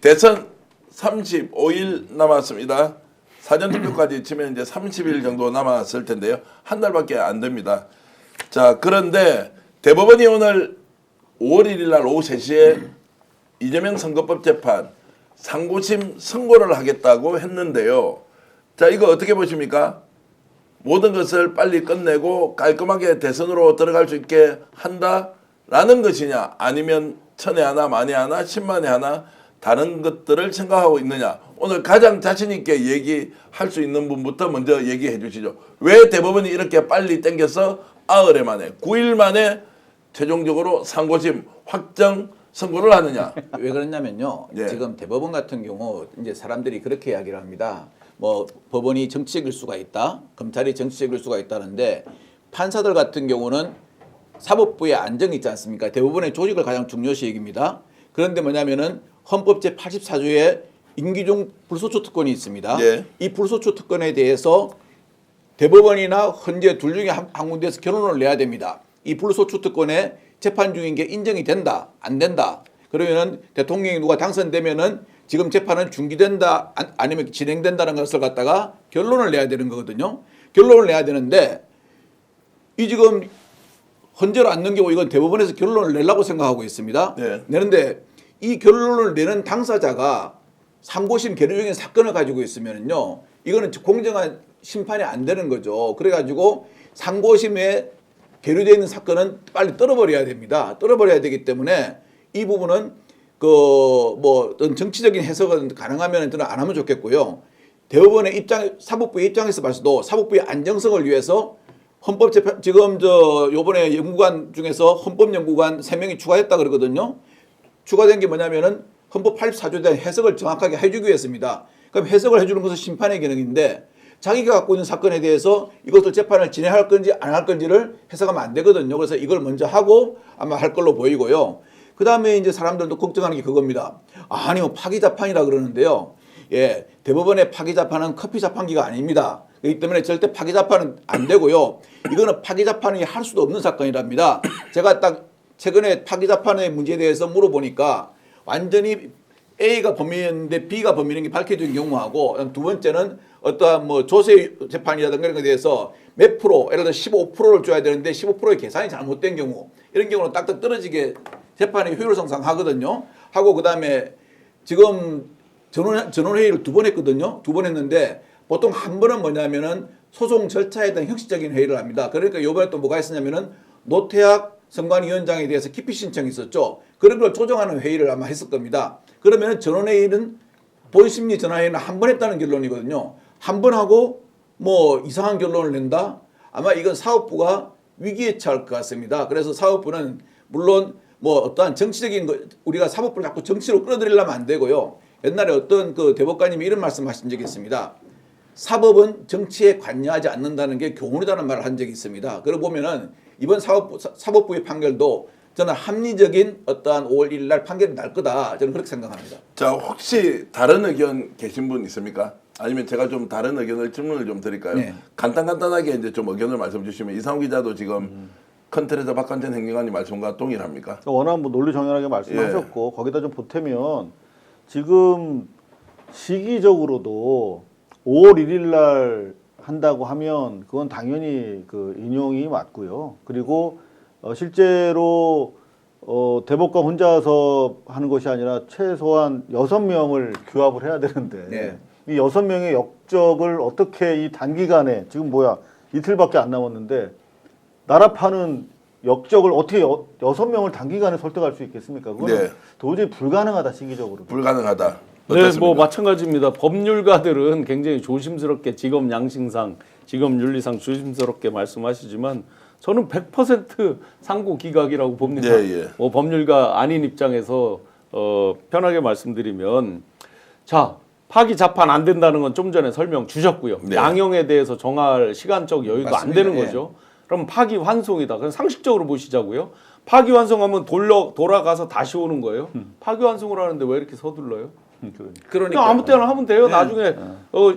대선 35일 남았습니다. 사전투표까지 치면 이제 30일 정도 남았을 텐데요. 한 달밖에 안 됩니다. 자, 그런데 대법원이 오늘 5월 1일 날 오후 3시에 이재명 선거법 재판 상고심 선고를 하겠다고 했는데요. 자, 이거 어떻게 보십니까? 모든 것을 빨리 끝내고 깔끔하게 대선으로 들어갈 수 있게 한다라는 것이냐, 아니면 천에 하나 만에 하나 10만에 하나 다른 것들을 생각하고 있느냐. 오늘 가장 자신 있게 얘기할 수 있는 분부터 먼저 얘기해 주시죠. 왜 대법원이 이렇게 빨리 땡겨서 8일 만에 9일 만에 최종적으로 상고심 확정 선고를 하느냐. 왜 그러냐면요. 예. 지금 대법원 같은 경우 이제 사람들이 그렇게 이야기를 합니다. 뭐 법원이 정치적일 수가 있다, 검찰이 정치적일 수가 있다는데 판사들 같은 경우는 사법부의 안정이 있지 않습니까? 대법원의 조직을 가장 중요시 여깁니다. 그런데 뭐냐면은 헌법 제84조에 임기중 불소추 특권이 있습니다. 예. 이 불소추 특권에 대해서 대법원이나 헌재 둘 중에 한 군데에서 결론을 내야 됩니다. 이 불소추 특권에 재판 중인 게 인정이 된다, 안 된다. 그러면은 대통령이 누가 당선되면은 지금 재판은 중지된다, 아니면 진행된다는 것을 갖다가 결론을 내야 되는 거거든요. 결론을 내야 되는데 이 지금 헌재로 안 넘기고 이건 대법원에서 결론을 내려고 생각하고 있습니다. 네. 내는데 이 결론을 내는 당사자가 상고심 계류 중인 사건을 가지고 있으면요, 이거는 공정한 심판이 안 되는 거죠. 그래가지고 상고심에 계류되어 있는 사건은 빨리 떨어버려야 됩니다. 떨어버려야 되기 때문에 이 부분은 뭐 어떤 정치적인 해석은 가능하면 저는 안 하면 좋겠고요. 대법원의 입장, 사법부의 입장에서 봐서도 사법부의 안정성을 위해서 헌법재판 지금 요번에 연구관 중에서 헌법연구관 3명이 추가했다 그러거든요. 추가된 게 뭐냐면은 헌법 84조에 대한 해석을 정확하게 해주기 위해서입니다. 그럼 해석을 해주는 것은 심판의 기능인데 자기가 갖고 있는 사건에 대해서 이것을 재판을 진행할 건지 안 할 건지를 해석하면 안 되거든요. 그래서 이걸 먼저 하고 아마 할 걸로 보이고요. 그 다음에 이제 사람들도 걱정하는 게 그겁니다. 아니 뭐 파기자판이라 그러는데요. 예, 대법원의 파기자판은 커피자판기가 아닙니다. 그렇기 때문에 절대 파기자판은 안 되고요. 이거는 파기자판이 할 수도 없는 사건이랍니다. 제가 딱 최근에 파기자판의 문제에 대해서 물어보니까 완전히 A가 범인인데 B가 범인인 게 밝혀진 경우하고, 두 번째는 어떠한 뭐 조세 재판이라든가 이런 것에 대해서 몇 프로, 예를 들어 15%를 줘야 되는데 15%의 계산이 잘못된 경우, 이런 경우는 딱딱 떨어지게 재판의 효율성 상하거든요. 하고 그 다음에 지금 전원회의를 2번 했거든요. 2번 했는데 보통 한 번은 뭐냐면은 소송 절차에 대한 형식적인 회의를 합니다. 그러니까 요번에 또 뭐가 있었냐면은 노태학 선관위원장에 대해서 기피 신청이 있었죠. 그런 걸 조정하는 회의를 아마 했을 겁니다. 그러면은 전원회의는 본심리 전화회의는 한 번 했다는 결론이거든요. 한 번 하고 뭐 이상한 결론을 낸다? 아마 이건 사법부가 위기에 처할 것 같습니다. 그래서 사법부는 물론 뭐 어떠한 정치적인 거, 우리가 사법부를 자꾸 정치로 끌어들이려면 안 되고요. 옛날에 어떤 그 대법관님이 이런 말씀하신 적이 있습니다. 사법은 정치에 관여하지 않는다는 게 교훈이라는 말을 한 적이 있습니다. 그러고 보면은 이번 사법부의 판결도 저는 합리적인 어떠한 5월 1일 날 판결이 날 거다. 저는 그렇게 생각합니다. 자, 혹시 다른 의견 계신 분 있습니까? 아니면 제가 좀 다른 의견을 질문을 좀 드릴까요? 네. 간단하게 이제 좀 의견을 말씀 주시면 이상우 기자도 지금 컨트레저 박한천 행정관님 말씀과 동일합니까? 워낙 뭐 논리 정연하게 말씀하셨고 거기다 좀 보태면 지금 시기적으로도 5월 1일 날 한다고 하면 그건 당연히 그 인용이 맞고요. 그리고 실제로 대법관 혼자서 하는 것이 아니라 최소한 6명을 규합을 해야 되는데 네. 이 6명의 역적을 어떻게 이 단기간에 지금 이틀밖에 안 남았는데 나라 파는 역적을 어떻게 6명을 단기간에 설득할 수 있겠습니까? 그건 네. 도저히 불가능하다, 시기적으로. 불가능하다. 네, 어떻습니까? 뭐 마찬가지입니다. 법률가들은 굉장히 조심스럽게 직업 양심상, 직업 윤리상 조심스럽게 말씀하시지만 저는 100% 상고 기각이라고 봅니다. 예, 예. 뭐 법률가 아닌 입장에서 편하게 말씀드리면, 자, 파기 자판 안 된다는 건 좀 전에 설명 주셨고요. 네. 양형에 대해서 정할 시간적 여유도 맞습니다. 안 되는 예. 거죠. 그럼 파기 환송이다. 그럼 상식적으로 보시자고요. 파기 환송하면 돌아가서 다시 오는 거예요. 파기 환송을 하는데 왜 이렇게 서둘러요? 그러니까 그냥 아무 때나 하면 돼요. 네. 나중에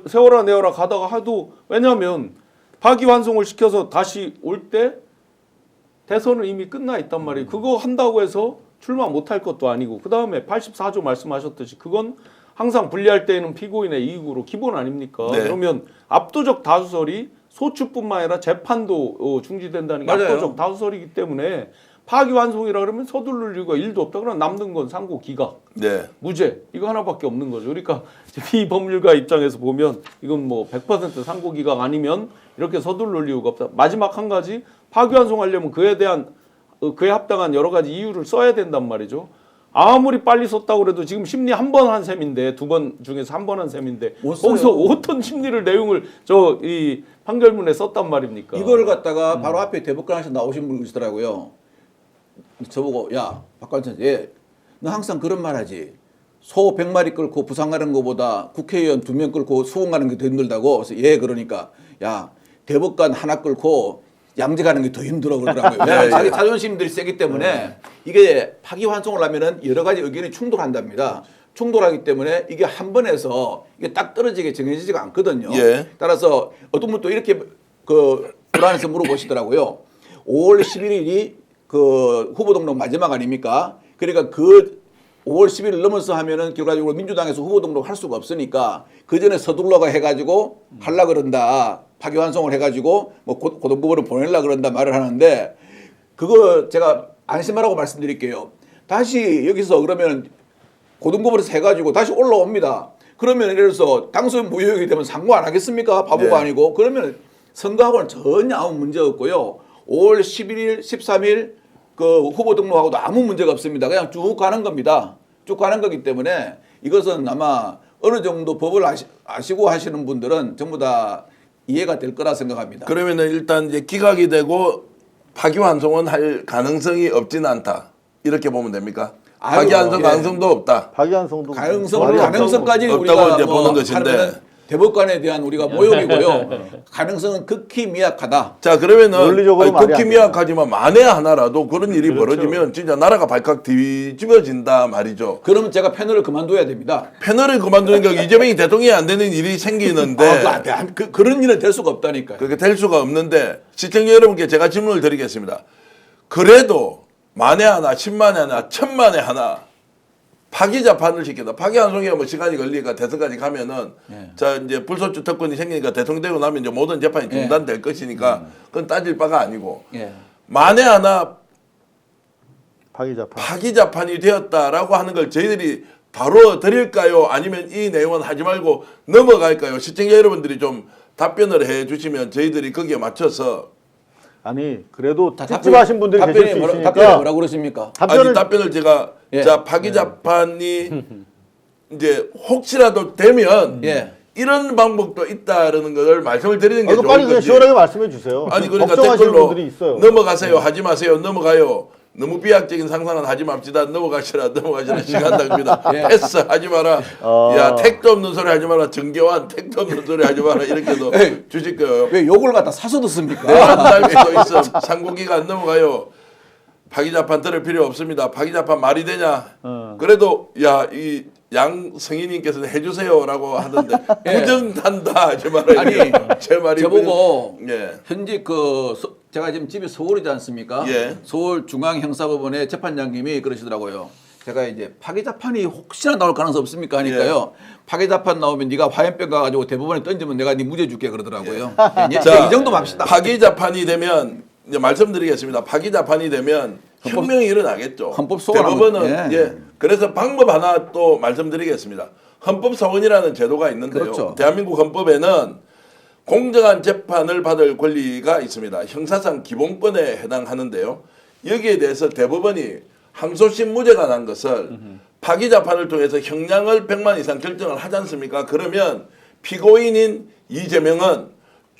세워라 내어라 가다가 하도, 왜냐하면 파기환송을 시켜서 다시 올 때 대선은 이미 끝나 있단 말이에요. 그거 한다고 해서 출마 못할 것도 아니고 그 다음에 84조 말씀하셨듯이 그건 항상 분리할 때에는 피고인의 이익으로 기본 아닙니까? 네. 그러면 압도적 다수설이 소추뿐만 아니라 재판도 중지된다는 게 맞아요. 압도적 다수설이기 때문에 파기환송이라 그러면 서두를 이유가 1도 없다. 그럼 남는 건 상고 기각, 네. 무죄 이거 하나밖에 없는 거죠. 그러니까 피법률가 입장에서 보면 이건 뭐 100% 상고 기각 아니면 이렇게 서둘러올 이유가 없다. 마지막 한 가지 파기환송하려면 그에 대한 그에 합당한 여러 가지 이유를 써야 된단 말이죠. 아무리 빨리 썼다고 그래도 지금 심리 한 번 한 셈인데 2번 중에서 한 번 한 셈인데 못 써요. 거기서 어떤 심리를 내용을 이 판결문에 썼단 말입니까? 이걸 갖다가 바로 앞에 대법관에서 나오신 분이 계시더라고요. 저보고 야 박관천 너 항상 그런 말 하지. 소 100마리 끌고 부산 가는 것보다 국회의원 2명 끌고 수원 가는 게 더 힘들다고. 그래서 그러니까 야 대법관 하나 끌고 양재 가는 게 더 힘들어 그러더라고요. 왜냐하면 자기 자존심들이 세기 때문에 이게 파기환송을 하면은 여러 가지 의견이 충돌한답니다. 충돌하기 때문에 이게 한 번에서 이게 딱 떨어지게 정해지지가 않거든요. 예. 따라서 어떤 분도 이렇게 그 불안해서 물어보시더라고요. 5월 11일이 그 후보 등록 마지막 아닙니까? 그러니까 그 5월 10일 넘어서 하면은 결과적으로 민주당에서 후보 등록 할 수가 없으니까 그 전에 서둘러가 해가지고 하려 그런다. 파기환송을 해가지고 뭐 고등법원을 보내려 그런다 말을 하는데 그거 제가 안심하라고 말씀드릴게요. 다시 여기서 그러면 고등법원에서 해가지고 다시 올라옵니다. 그러면 예를 들어서 당선 무효역이 되면 상고 안 하겠습니까? 바보가 네. 아니고. 그러면 선거하고는 전혀 아무 문제 없고요. 5월 11일, 13일 그 후보 등록하고도 아무 문제가 없습니다. 그냥 쭉 가는 겁니다. 쭉 가는 거기 때문에 이것은 아마 어느 정도 법을 아시고 하시는 분들은 전부 다 이해가 될 거라 생각합니다. 그러면은 일단 이제 기각이 되고 파기환송은 할 가능성이 없지는 않다. 이렇게 보면 됩니까? 아유, 파기환송 예. 가능성도 없다. 파기환송도 가능성까지 없다고 우리가 이제 뭐 보는 것인데. 하면은 대법관에 대한 우리가 모욕이고요. 가능성은 극히 미약하다. 자 그러면은 논리적으로 말이 극히 안 미약하지만 만에 하나라도 그런 일이 그렇죠. 벌어지면 진짜 나라가 발칵 뒤집어진다 말이죠. 그러면 제가 패널을 그만둬야 됩니다. 패널을 그만두니까 이재명이 대통령이 안 되는 일이 생기는데 그런 일은 될 수가 없다니까요. 그렇게 될 수가 없는데 시청자 여러분께 제가 질문을 드리겠습니다. 그래도 만에 하나, 10만에 하나, 1000만에 하나 파기자판을 시킨다. 파기환송이 뭐 시간이 걸리니까 대선까지 가면은 자 이제 불소추 특권이 생기니까 대통령 되고 나면 이제 모든 재판이 중단될 것이니까 그건 따질 바가 아니고 만에 하나 파기자판. 파기자판이 되었다라고 하는 걸 저희들이 바로 드릴까요? 아니면 이 내용은 하지 말고 넘어갈까요? 시청자 여러분들이 좀 답변을 해 주시면 저희들이 거기에 맞춰서 아니 그래도 찝찝하신 분들이 계실 수 답변이 있으니까 뭐라 그러십니까? 아니 답변을 제가 예. 자 파기자판이 이제 혹시라도 되면 이런 방법도 있다라는 걸 말씀을 드리는 게 이거 좋을 빨리 그냥 건지. 시원하게 말씀해 주세요. 아니 그러니까 걱정하시는 댓글로 분들이 있어요. 넘어가세요 하지 마세요 넘어가요 너무 비약적인 상상은 하지 맙시다 넘어가시라 시간 낭비다 패스 하지 마라 야 택도 없는 소리 하지 마라 정교한 택도 없는 소리 하지 마라 이렇게도 주실 거예요. 왜 욕을 갖다 사서 듣습니까? 할 수도 있어. 상고기가 안 넘어가요. 파기자판 들을 필요 없습니다. 파기자판 말이 되냐? 그래도 야 이 양 성인님께서는 해주세요라고 하던데 부정한다 하지 말아요. 아니, 제 말이 저보고 예. 현직 제가 지금 집이 서울이지 않습니까? 예. 서울 중앙형사법원의 재판장님이 그러시더라고요. 제가 이제 파기자판이 혹시나 나올 가능성 없습니까 하니까요. 파기자판 나오면 네가 화염병 가가지고 대법원에 던지면 내가 네 무죄 줄게 그러더라고요. 자, 이 정도 맙시다. 파기자판이 되면 이제 말씀드리겠습니다. 파기자판이 되면 혁명이 일어나겠죠. 헌법 소원하고, 대법원은 그래서 방법 하나 또 말씀드리겠습니다. 헌법 소원이라는 제도가 있는데요. 그렇죠. 대한민국 헌법에는 공정한 재판을 받을 권리가 있습니다. 형사상 기본권에 해당하는데요. 여기에 대해서 대법원이 항소심 무죄가 난 것을 파기자판을 통해서 형량을 100만 이상 결정을 하지 않습니까? 그러면 피고인인 이재명은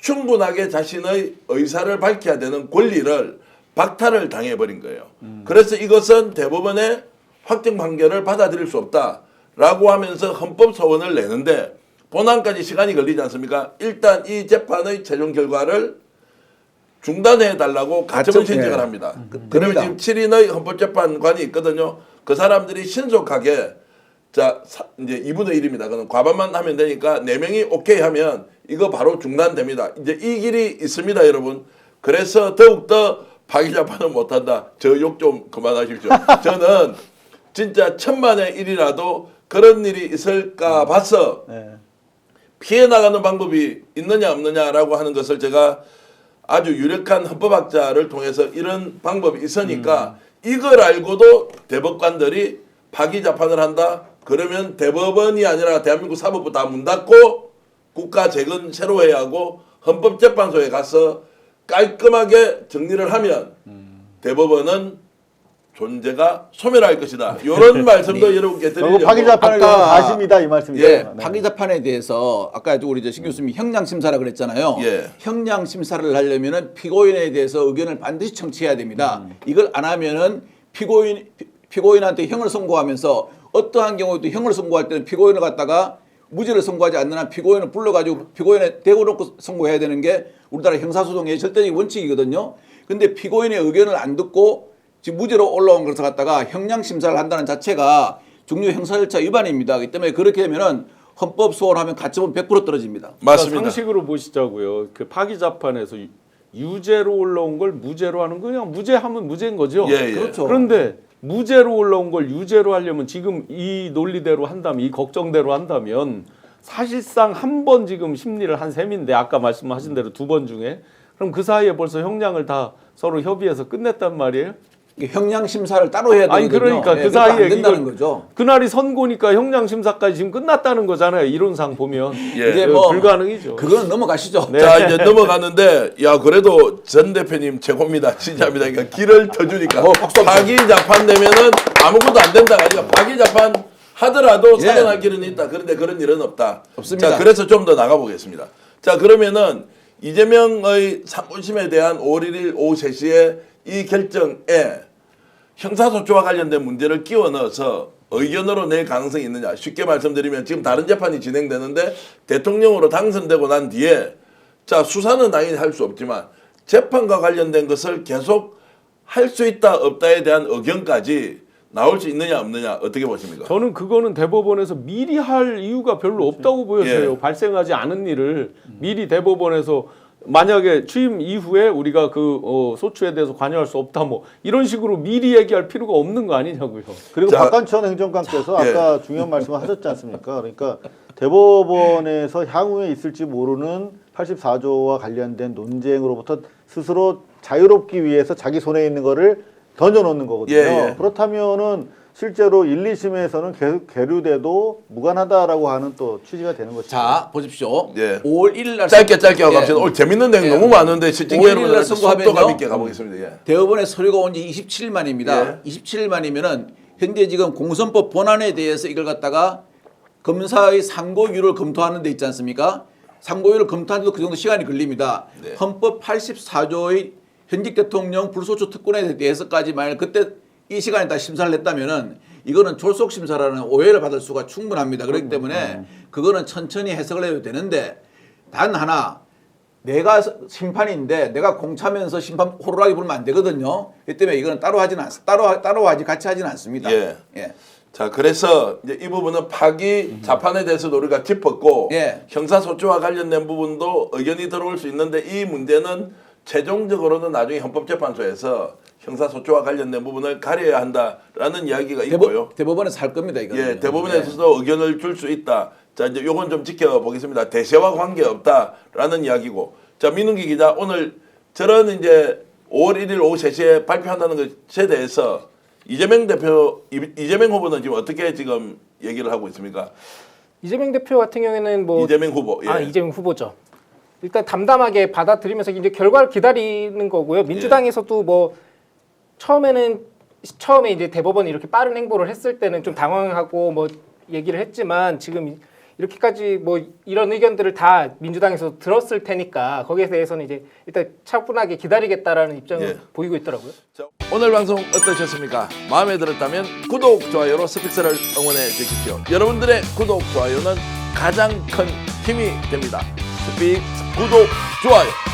충분하게 자신의 의사를 밝혀야 되는 권리를 박탈을 당해버린 거예요. 그래서 이것은 대법원의 확정 판결을 받아들일 수 없다라고 하면서 헌법 소원을 내는데 본안까지 시간이 걸리지 않습니까? 일단 이 재판의 최종 결과를 중단해 달라고 가처분 신청을 합니다. 그러면 지금 7인의 헌법재판관이 있거든요. 그 사람들이 신속하게 자 이제 2분의 1입니다. 그럼 과반만 하면 되니까 4명이 오케이 하면 이거 바로 중단됩니다. 이제 이 길이 있습니다, 여러분. 그래서 더욱더 파기자판은 못한다. 저 욕 좀 그만하십시오. 저는 진짜 천만의 일이라도 그런 일이 있을까 봐서 네. 피해 나가는 방법이 있느냐 없느냐라고 하는 것을 제가 아주 유력한 헌법학자를 통해서 이런 방법이 있으니까 이걸 알고도 대법관들이 파기자판을 한다. 그러면 대법원이 아니라 대한민국 사법부 다 문 닫고 국가 재건 새로 해야 하고 헌법재판소에 가서 깔끔하게 정리를 하면 대법원은 존재가 소멸할 것이다. 이런 말씀도 여러분께 그리고 드리려고. 파기자판을 아까- 가십니다 이 말씀이죠. 예, 네. 파기자판에 대해서 아까 우리 신 교수님이 형량 심사라 그랬잖아요. 예. 형량 심사를 하려면은 피고인에 대해서 의견을 반드시 청취해야 됩니다. 이걸 안 하면은 피고인한테 형을 선고하면서 어떠한 경우에도 형을 선고할 때는 피고인을 갖다가 무죄를 선고하지 않는 한 피고인을 불러가지고 피고인에 대고놓고 선고해야 되는 게 우리나라 형사소송의 절대적인 원칙이거든요. 근데 피고인의 의견을 안 듣고 지금 무죄로 올라온 것을 갖다가 형량 심사를 한다는 자체가 중요 형사 절차 위반입니다. 그렇기 때문에 그렇게 되면은 헌법 소원하면 가처분 100% 떨어집니다. 맞습니다. 그러니까 상식으로 보시자고요. 그 파기자판에서 유죄로 올라온 걸 무죄로 하는 거 그냥 무죄하면 무죄인 거죠. 예, 예. 그렇죠. 그런데 무죄로 올라온 걸 유죄로 하려면 지금 이 논리대로 한다면 이 걱정대로 한다면 사실상 한 번 지금 심리를 한 셈인데 아까 말씀하신 대로 2번 중에 그럼 그 사이에 벌써 형량을 다 서로 협의해서 끝냈단 말이에요. 형량 심사를 따로 해야 되거든요. 아니 그러니까 예, 그 그것도 안 사이에 된다는 이걸 거죠. 그날이 선고니까 형량 심사까지 지금 끝났다는 거잖아요. 이론상 보면 예. 이제 불가능이죠. 그거는 넘어가시죠. 네. 자 이제 넘어가는데 야 그래도 전 대표님 최고입니다. 진짜입니다. 그러니까 길을 터주니까 파기자판 되면은 아무것도 안 된다. 그러니까 파기자판 하더라도 예. 살아날 길은 있다. 그런데 그런 일은 없다. 없습니다. 자 그래서 좀 더 나가 보겠습니다. 자 그러면은 이재명의 상고심에 대한 5월 1일 오후 3시에 이 결정에 형사소추와 관련된 문제를 끼워 넣어서 의견으로 낼 가능성이 있느냐. 쉽게 말씀드리면 지금 다른 재판이 진행되는데 대통령으로 당선되고 난 뒤에 자 수사는 당연히 할 수 없지만 재판과 관련된 것을 계속 할 수 있다 없다에 대한 의견까지 나올 수 있느냐 없느냐 어떻게 보십니까? 저는 그거는 대법원에서 미리 할 이유가 별로 없다고 보여져요. 예. 발생하지 않은 일을 미리 대법원에서 만약에 취임 이후에 우리가 그 소추에 대해서 관여할 수 없다 뭐 이런 식으로 미리 얘기할 필요가 없는 거 아니냐고요. 그리고 자, 박관천 행정관께서 예. 아까 중요한 말씀을 하셨지 않습니까? 그러니까 대법원에서 향후에 있을지 모르는 84조와 관련된 논쟁으로부터 스스로 자유롭기 위해서 자기 손에 있는 거를 던져놓는 거거든요. 예, 예. 그렇다면은 실제로 1, 2심에서는 계속 계류돼도 무관하다라고 하는 또 취지가 되는 것이죠. 자 보십시오. 예. 5월 1일 날 짧게 하고 예. 갑시다. 오늘 재밌는 내용 예. 너무 많은데 시청자 5월 1일 여러분들 날 선고하면요. 속도감 있게 가보겠습니다. 예. 대법원에 서류가 온 지 27일 만입니다. 예. 27일 만이면은 현재 지금 공선법 본안에 대해서 이걸 갖다가 검사의 상고유를 검토하는 데 있지 않습니까? 상고유를 검토하는데도 그 정도 시간이 걸립니다. 네. 헌법 84조의 현직 대통령 불소추 특권에 대해서까지 만약 그때 이 시간에 다 심사를 했다면은 이거는 졸속 심사라는 오해를 받을 수가 충분합니다. 그렇기 때문에 그거는 천천히 해석을 해도 되는데 단 하나 내가 심판인데 내가 공차면서 심판 호루라기 부르면 안 되거든요. 그렇기 때문에 이거는 따로 하지는 따로 하지 같이 하지는 않습니다. 예. 예. 자 그래서 이제 이 부분은 파기 자판에 대해서도 우리가 짚었고 예. 형사소추와 관련된 부분도 의견이 들어올 수 있는데 이 문제는 최종적으로는 나중에 헌법재판소에서 형사소추와 관련된 부분을 가려야 한다라는 이야기가 있고요. 대법원에서 할 겁니다. 이거는. 예, 대법원에서도 의견을 줄 수 있다. 자 이제 요건 좀 지켜보겠습니다. 대세와 관계 없다라는 이야기고. 자 민웅기 기자 오늘 저런 이제 5월 1일 오후 3시에 발표한다는 것에 대해서 이재명 후보는 지금 어떻게 지금 얘기를 하고 있습니까? 이재명 대표 같은 경우에는 뭐 이재명 후보. 예. 이재명 후보죠. 일단 담담하게 받아들이면서 이제 결과를 기다리는 거고요. 민주당에서도 뭐 처음에 이제 대법원이 이렇게 빠른 행보를 했을 때는 좀 당황하고 뭐 얘기를 했지만 지금 이렇게까지 뭐 이런 의견들을 다 민주당에서 들었을 테니까 거기에 대해서는 이제 일단 차분하게 기다리겠다라는 입장을 예. 보이고 있더라고요. 자, 오늘 방송 어떠셨습니까? 마음에 들었다면 구독, 좋아요로 스픽스를 응원해 주십시오. 여러분들의 구독, 좋아요는 가장 큰 힘이 됩니다. 스픽스 구독, 좋아요.